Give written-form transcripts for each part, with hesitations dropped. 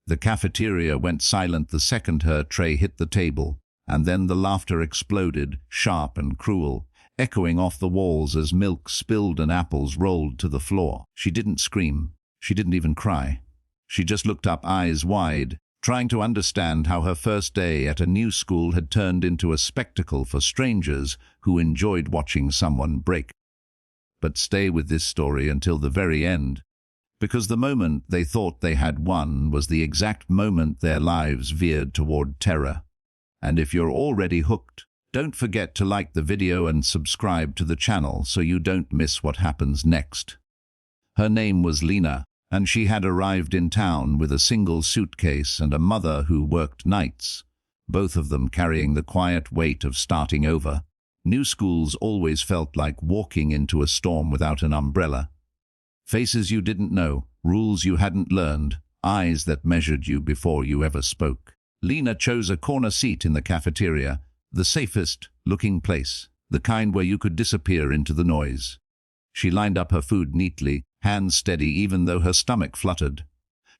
The cafeteria went silent the second her tray hit the table, and then the laughter exploded, sharp and cruel, echoing off the walls as milk spilled and apples rolled to the floor. She didn't scream. She didn't even cry. She just looked up, eyes wide, trying to understand how her first day at a new school had turned into a spectacle for strangers who enjoyed watching someone break. But stay with this story until the very end, because the moment they thought they had won was the exact moment their lives veered toward terror. And if you're already hooked, don't forget to like the video and subscribe to the channel so you don't miss what happens next. Her name was Lena, and she had arrived in town with a single suitcase and a mother who worked nights, both of them carrying the quiet weight of starting over. New schools always felt like walking into a storm without an umbrella. Faces you didn't know, rules you hadn't learned, eyes that measured you before you ever spoke. Lena chose a corner seat in the cafeteria, the safest-looking place, the kind where you could disappear into the noise. She lined up her food neatly, hands steady even though her stomach fluttered.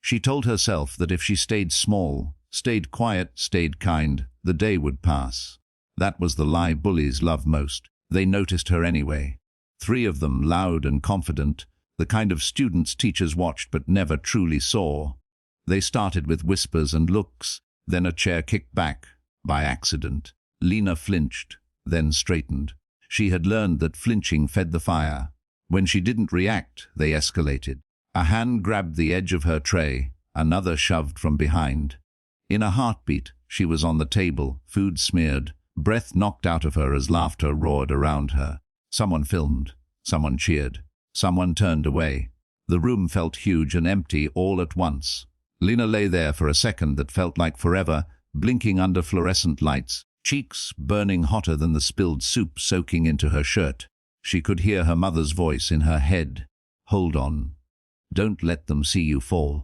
She told herself that if she stayed small, stayed quiet, stayed kind, the day would pass. That was the lie bullies love most. They noticed her anyway. 3 of them, loud and confident, the kind of students teachers watched but never truly saw. They started with whispers and looks, then a chair kicked back, by accident. Lena flinched, then straightened. She had learned that flinching fed the fire. When she didn't react, they escalated. A hand grabbed the edge of her tray, another shoved from behind. In a heartbeat, she was on the table, food smeared, breath knocked out of her as laughter roared around her. Someone filmed, someone cheered, someone turned away. The room felt huge and empty all at once. Lena lay there for a second that felt like forever, blinking under fluorescent lights, cheeks burning hotter than the spilled soup soaking into her shirt. She could hear her mother's voice in her head. "Hold on. Don't let them see you fall."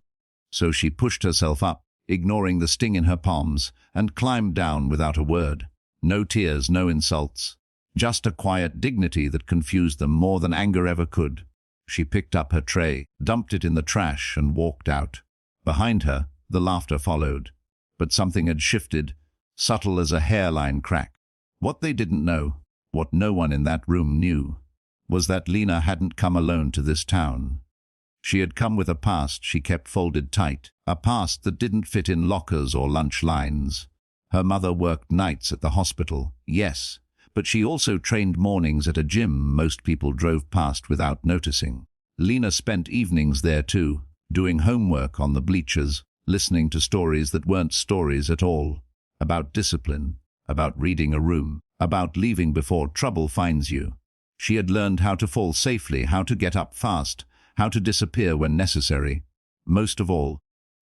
So she pushed herself up, ignoring the sting in her palms, and climbed down without a word. No tears, no insults. Just a quiet dignity that confused them more than anger ever could. She picked up her tray, dumped it in the trash, and walked out. Behind her, the laughter followed. But something had shifted, subtle as a hairline crack. What they didn't know, what no one in that room knew, was that Lena hadn't come alone to this town. She had come with a past she kept folded tight, a past that didn't fit in lockers or lunch lines. Her mother worked nights at the hospital, yes, but she also trained mornings at a gym most people drove past without noticing. Lena spent evenings there too, doing homework on the bleachers, listening to stories that weren't stories at all, about discipline, about reading a room, about leaving before trouble finds you. She had learned how to fall safely, how to get up fast, how to disappear when necessary. Most of all,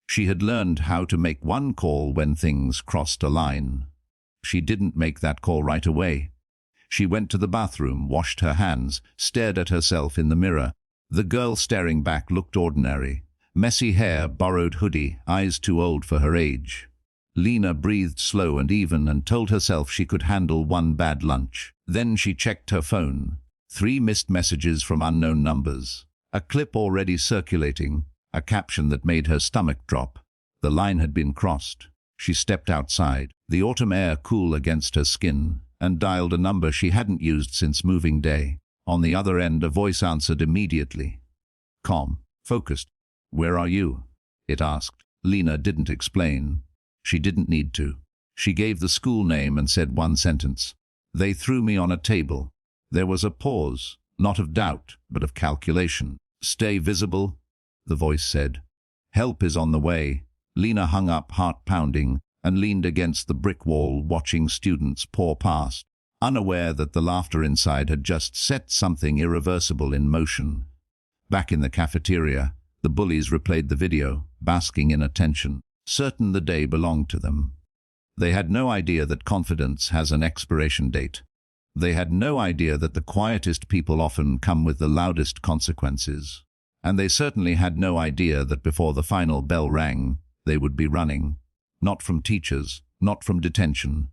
she had learned how to make one call when things crossed a line. She didn't make that call right away. She went to the bathroom, washed her hands, stared at herself in the mirror. The girl staring back looked ordinary. Messy hair, borrowed hoodie, eyes too old for her age. Lena breathed slow and even and told herself she could handle one bad lunch. Then she checked her phone. 3 missed messages from unknown numbers. A clip already circulating, a caption that made her stomach drop. The line had been crossed. She stepped outside, the autumn air cool against her skin, and dialed a number she hadn't used since moving day. On the other end, a voice answered immediately. Calm, focused. "Where are you?" it asked. Lena didn't explain. She didn't need to. She gave the school name and said one sentence. "They threw me on a table." There was a pause, not of doubt, but of calculation. "Stay visible," the voice said. "Help is on the way." Lena hung up, heart pounding, and leaned against the brick wall, watching students pour past, unaware that the laughter inside had just set something irreversible in motion. Back in the cafeteria, the bullies replayed the video, basking in attention, certain the day belonged to them. They had no idea that confidence has an expiration date. They had no idea that the quietest people often come with the loudest consequences. And they certainly had no idea that before the final bell rang, they would be running. Not from teachers, not from detention,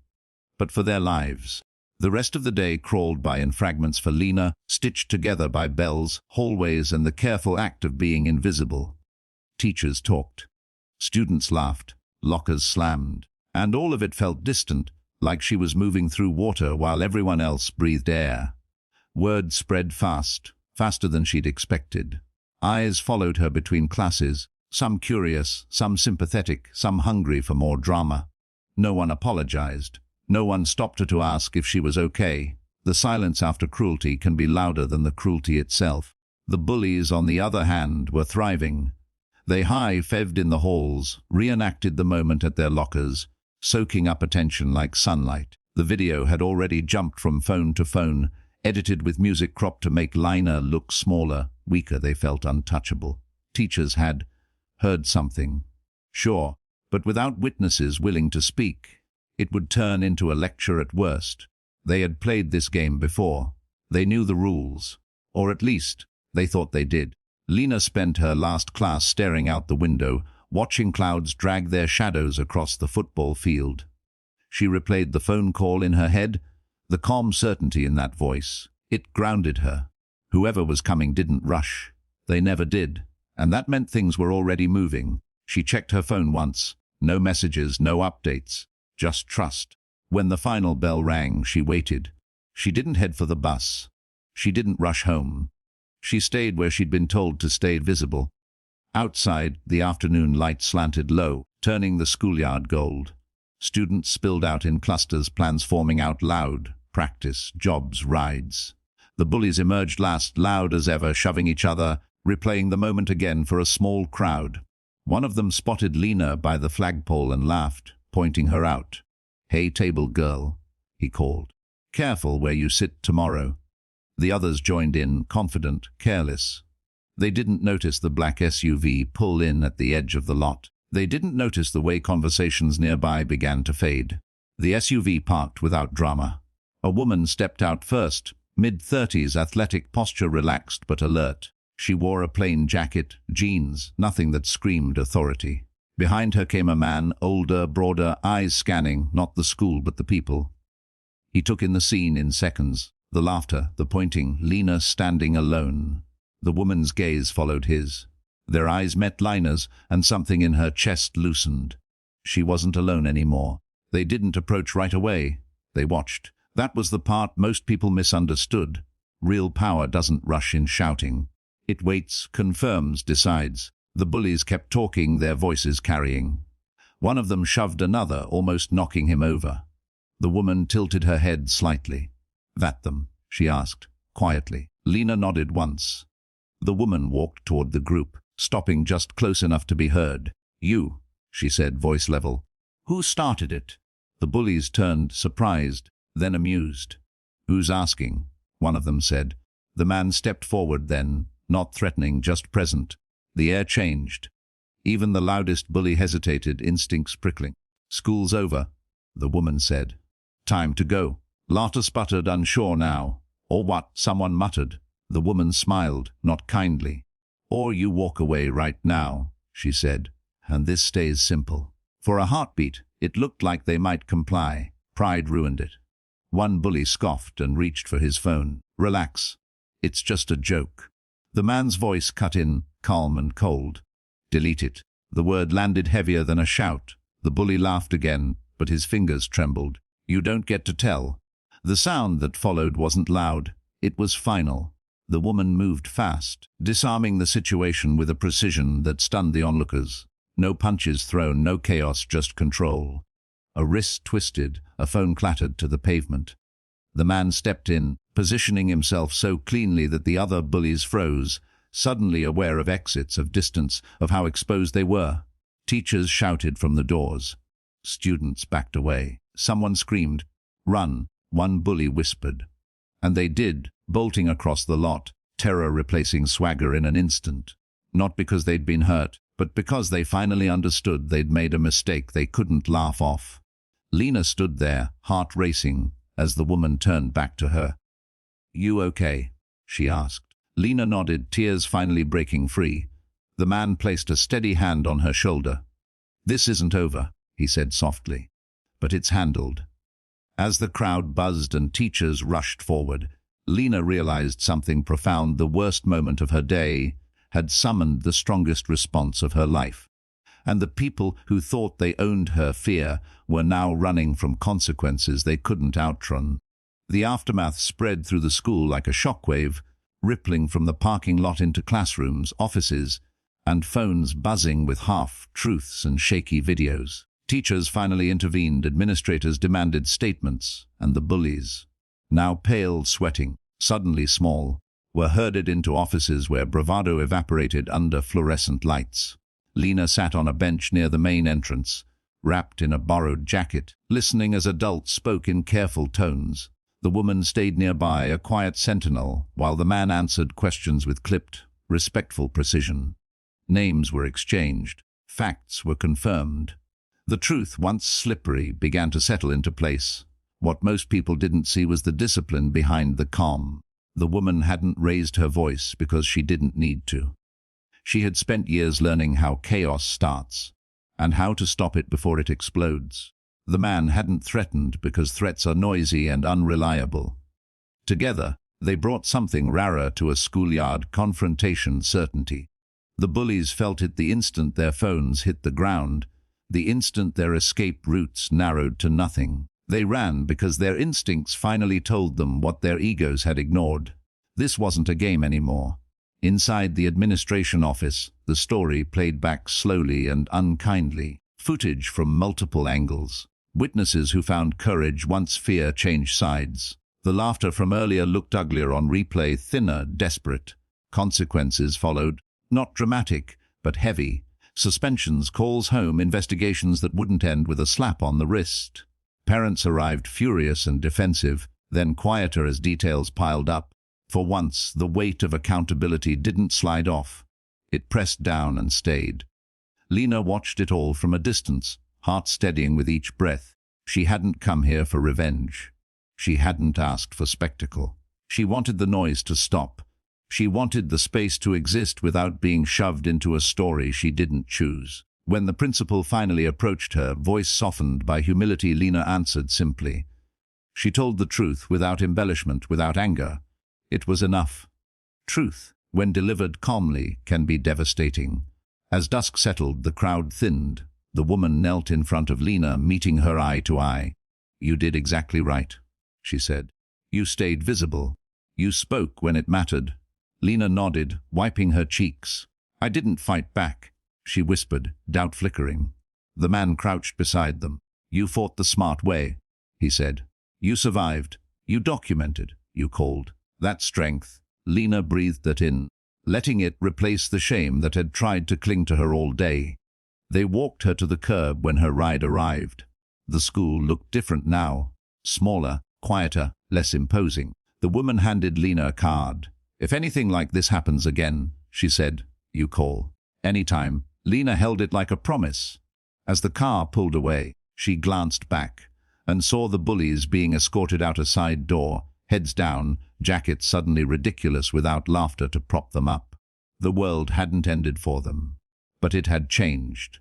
but for their lives. The rest of the day crawled by in fragments for Lena, stitched together by bells, hallways, and the careful act of being invisible. Teachers talked. Students laughed, lockers slammed, and all of it felt distant, like she was moving through water while everyone else breathed air. Word spread fast, faster than she'd expected. Eyes followed her between classes, some curious, some sympathetic, some hungry for more drama. No one apologized. No one stopped her to ask if she was okay. The silence after cruelty can be louder than the cruelty itself. The bullies, on the other hand, were thriving. They high-fived in the halls, reenacted the moment at their lockers, soaking up attention like sunlight. The video had already jumped from phone to phone, edited with music cropped to make Lina look smaller, weaker. They felt untouchable. Teachers had heard something. Sure, but without witnesses willing to speak. It would turn into a lecture at worst. They had played this game before. They knew the rules. Or at least, they thought they did. Lina spent her last class staring out the window, watching clouds drag their shadows across the football field. She replayed the phone call in her head, the calm certainty in that voice. It grounded her. Whoever was coming didn't rush. They never did. And that meant things were already moving. She checked her phone once. No messages, no updates. Just trust. When the final bell rang, she waited. She didn't head for the bus. She didn't rush home. She stayed where she'd been told to stay, visible. Outside, the afternoon light slanted low, turning the schoolyard gold. Students spilled out in clusters, plans forming out loud. Practice, jobs, rides. The bullies emerged last, loud as ever, shoving each other, replaying the moment again for a small crowd. One of them spotted Lina by the flagpole and laughed, pointing her out. "Hey, table girl," he called. "Careful where you sit tomorrow." The others joined in, confident, careless. They didn't notice the black SUV pull in at the edge of the lot. They didn't notice the way conversations nearby began to fade. The SUV parked without drama. A woman stepped out first, mid-30s, athletic, posture relaxed but alert. She wore a plain jacket, jeans, nothing that screamed authority. Behind her came a man, older, broader, eyes scanning, not the school but the people. He took in the scene in seconds. The laughter, the pointing, Lina standing alone. The woman's gaze followed his. Their eyes met Lina's, and something in her chest loosened. She wasn't alone anymore. They didn't approach right away. They watched. That was the part most people misunderstood. Real power doesn't rush in shouting. It waits, confirms, decides. The bullies kept talking, their voices carrying. One of them shoved another, almost knocking him over. The woman tilted her head slightly. "That them?" she asked, quietly. Lina nodded once. The woman walked toward the group, stopping just close enough to be heard. "You," she said, voice level. "Who started it?" The bullies turned, surprised, then amused. "Who's asking?" one of them said. The man stepped forward then, not threatening, just present. The air changed. Even the loudest bully hesitated, instincts prickling. "School's over," the woman said. "Time to go." Laughter sputtered, unsure now. "Or what?" someone muttered. The woman smiled, not kindly. "Or you walk away right now," she said. "And this stays simple." For a heartbeat, it looked like they might comply. Pride ruined it. One bully scoffed and reached for his phone. "Relax. It's just a joke." The man's voice cut in, calm and cold. "Delete it." The word landed heavier than a shout. The bully laughed again, but his fingers trembled. "You don't get to tell." The sound that followed wasn't loud. It was final. The woman moved fast, disarming the situation with a precision that stunned the onlookers. No punches thrown, no chaos, just control. A wrist twisted, a phone clattered to the pavement. The man stepped in, positioning himself so cleanly that the other bullies froze, suddenly aware of exits, of distance, of how exposed they were. Teachers shouted from the doors. Students backed away. Someone screamed, "Run," one bully whispered. And they did, bolting across the lot, terror replacing swagger in an instant. Not because they'd been hurt, but because they finally understood they'd made a mistake they couldn't laugh off. Lina stood there, heart racing, as the woman turned back to her. "You okay?" she asked. Lina nodded, tears finally breaking free. The man placed a steady hand on her shoulder. "This isn't over," he said softly. "But it's handled." As the crowd buzzed and teachers rushed forward, Lina realized something profound. The worst moment of her day had summoned the strongest response of her life. and the people who thought they owned her fear were now running from consequences they couldn't outrun. The aftermath spread through the school like a shockwave, rippling from the parking lot into classrooms, offices, and phones buzzing with half-truths and shaky videos. Teachers finally intervened, administrators demanded statements, and the bullies, now pale, sweating, suddenly small, were herded into offices where bravado evaporated under fluorescent lights. Lena sat on a bench near the main entrance, wrapped in a borrowed jacket, listening as adults spoke in careful tones. The woman stayed nearby, a quiet sentinel, while the man answered questions with clipped, respectful precision. Names were exchanged. Facts were confirmed. The truth, once slippery, began to settle into place. What most people didn't see was the discipline behind the calm. The woman hadn't raised her voice because she didn't need to. She had spent years learning how chaos starts, and how to stop it before it explodes. The man hadn't threatened because threats are noisy and unreliable. Together, they brought something rarer to a schoolyard confrontation: certainty. The bullies felt it the instant their phones hit the ground, the instant their escape routes narrowed to nothing. They ran because their instincts finally told them what their egos had ignored. This wasn't a game anymore. Inside the administration office, the story played back slowly and unkindly. Footage from multiple angles. Witnesses who found courage once fear changed sides. The laughter from earlier looked uglier on replay, thinner, desperate. Consequences followed. Not dramatic, but heavy. Suspensions, calls home, investigations that wouldn't end with a slap on the wrist. Parents arrived furious and defensive, then quieter as details piled up. For once, the weight of accountability didn't slide off. It pressed down and stayed. Lena watched it all from a distance, heart steadying with each breath. She hadn't come here for revenge. She hadn't asked for spectacle. She wanted the noise to stop. She wanted the space to exist without being shoved into a story she didn't choose. When the principal finally approached her, voice softened by humility, Lena answered simply. She told the truth without embellishment, without anger. It was enough. Truth, when delivered calmly, can be devastating. As dusk settled, the crowd thinned. The woman knelt in front of Lena, meeting her eye to eye. "You did exactly right," she said. "You stayed visible. You spoke when it mattered." Lena nodded, wiping her cheeks. "I didn't fight back," she whispered, doubt flickering. The man crouched beside them. "You fought the smart way," he said. "You survived. You documented. You called. That strength." Lena breathed that in, letting it replace the shame that had tried to cling to her all day. They walked her to the curb when her ride arrived. The school looked different now. Smaller, quieter, less imposing. The woman handed Lena a card. "If anything like this happens again," she said, "you call. Anytime." Lena held it like a promise. As the car pulled away, she glanced back and saw the bullies being escorted out a side door, heads down, jackets suddenly ridiculous without laughter to prop them up. The world hadn't ended for them, but it had changed.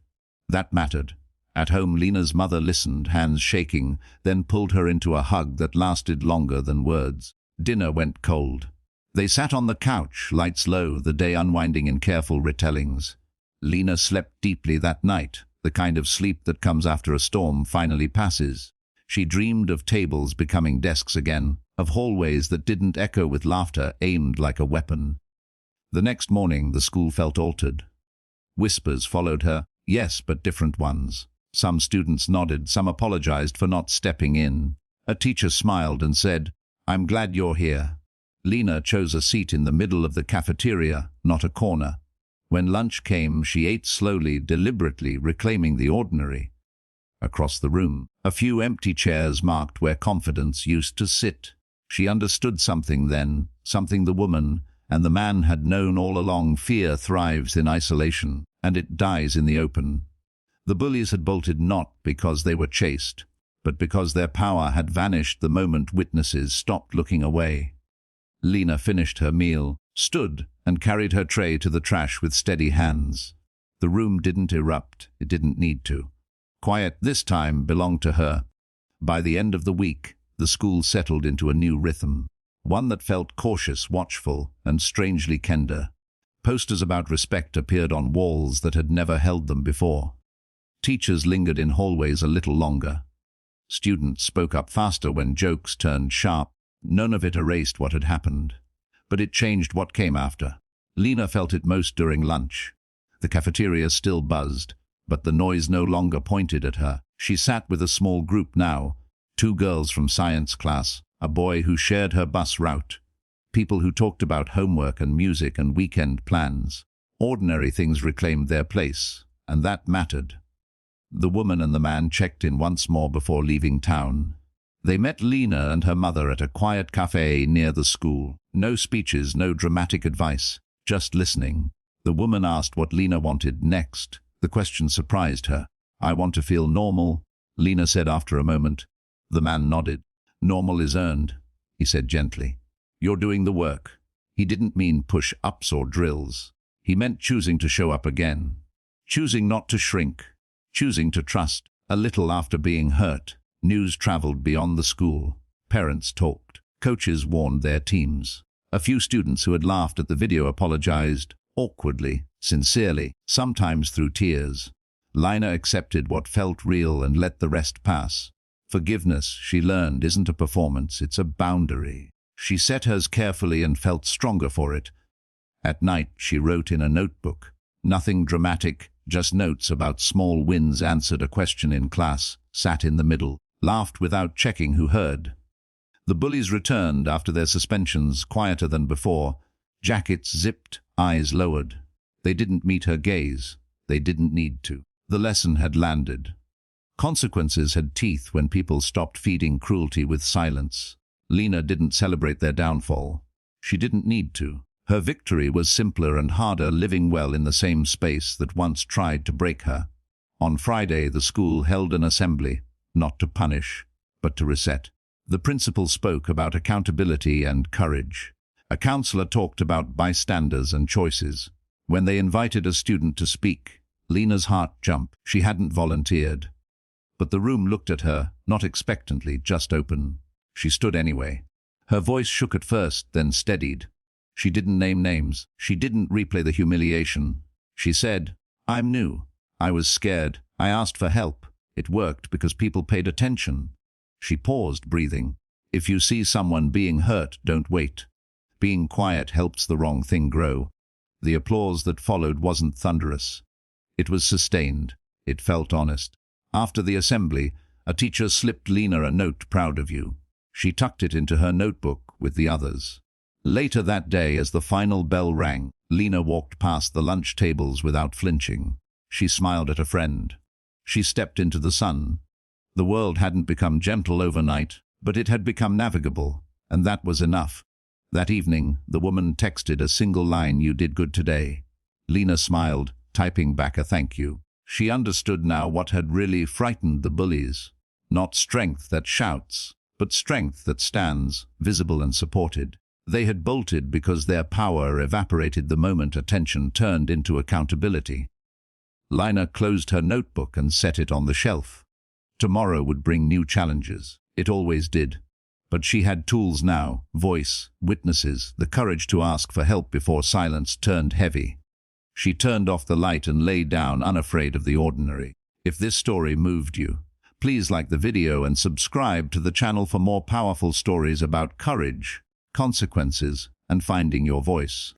That mattered. At home, Lena's mother listened, hands shaking, then pulled her into a hug that lasted longer than words. Dinner went cold. They sat on the couch, lights low, the day unwinding in careful retellings. Lena slept deeply that night, the kind of sleep that comes after a storm finally passes. She dreamed of tables becoming desks again, of hallways that didn't echo with laughter aimed like a weapon. The next morning, the school felt altered. Whispers followed her, yes, but different ones. Some students nodded, some apologized for not stepping in. A teacher smiled and said, "I'm glad you're here." Lena chose a seat in the middle of the cafeteria, not a corner. When lunch came, she ate slowly, deliberately, reclaiming the ordinary. Across the room, a few empty chairs marked where confidence used to sit. She understood something then, something the woman and the man had known all along. Fear thrives in isolation, and it dies in the open. The bullies had bolted not because they were chased, but because their power had vanished the moment witnesses stopped looking away. Lena finished her meal, stood, and carried her tray to the trash with steady hands. The room didn't erupt, it didn't need to. Quiet this time belonged to her. By the end of the week, the school settled into a new rhythm, one that felt cautious, watchful, and strangely tender. Posters about respect appeared on walls that had never held them before. Teachers lingered in hallways a little longer. Students spoke up faster when jokes turned sharp. None of it erased what had happened, but it changed what came after. Lena felt it most during lunch. The cafeteria still buzzed, but the noise no longer pointed at her. She sat with a small group now, 2 girls from science class, a boy who shared her bus route, people who talked about homework and music and weekend plans. Ordinary things reclaimed their place, and that mattered. The woman and the man checked in once more before leaving town. They met Lena and her mother at a quiet cafe near the school. No speeches, no dramatic advice, just listening. The woman asked what Lena wanted next. The question surprised her. "I want to feel normal," Lena said after a moment. The man nodded. "Normal is earned," he said gently. "You're doing the work." He didn't mean push-ups or drills. He meant choosing to show up again. Choosing not to shrink. Choosing to trust. A little after being hurt, news traveled beyond the school. Parents talked. Coaches warned their teams. A few students who had laughed at the video apologized, awkwardly, sincerely, sometimes through tears. Lina accepted what felt real and let the rest pass. Forgiveness, she learned, isn't a performance, it's a boundary. She set hers carefully and felt stronger for it. At night, she wrote in a notebook. Nothing dramatic, just notes about small wins, answered a question in class, sat in the middle, laughed without checking who heard. The bullies returned after their suspensions, quieter than before, jackets zipped, eyes lowered. They didn't meet her gaze. They didn't need to. The lesson had landed. Consequences had teeth when people stopped feeding cruelty with silence. Lena didn't celebrate their downfall. She didn't need to. Her victory was simpler and harder, living well in the same space that once tried to break her. On Friday, the school held an assembly, not to punish, but to reset. The principal spoke about accountability and courage. A counselor talked about bystanders and choices. When they invited a student to speak, Lena's heart jumped. She hadn't volunteered. But the room looked at her, not expectantly, just open. She stood anyway. Her voice shook at first, then steadied. She didn't name names. She didn't replay the humiliation. She said, "I'm new. I was scared. I asked for help. It worked because people paid attention." She paused, breathing. If you see someone being hurt, don't wait. Being quiet helps the wrong thing grow. The applause that followed wasn't thunderous. It was sustained. It felt honest. After the assembly, a teacher slipped Lena a note, "Proud of you." She tucked it into her notebook with the others. Later that day, as the final bell rang, Lena walked past the lunch tables without flinching. She smiled at a friend. She stepped into the sun. The world hadn't become gentle overnight, but it had become navigable, and that was enough. That evening, the woman texted a single line, "You did good today." Lena smiled, typing back a thank you. She understood now what had really frightened the bullies. Not strength that shouts, but strength that stands, visible and supported. They had bolted because their power evaporated the moment attention turned into accountability. Lina closed her notebook and set it on the shelf. Tomorrow would bring new challenges. It always did. But she had tools now, voice, witnesses, the courage to ask for help before silence turned heavy. She turned off the light and lay down, unafraid of the ordinary. If this story moved you, please like the video and subscribe to the channel for more powerful stories about courage, consequences, and finding your voice.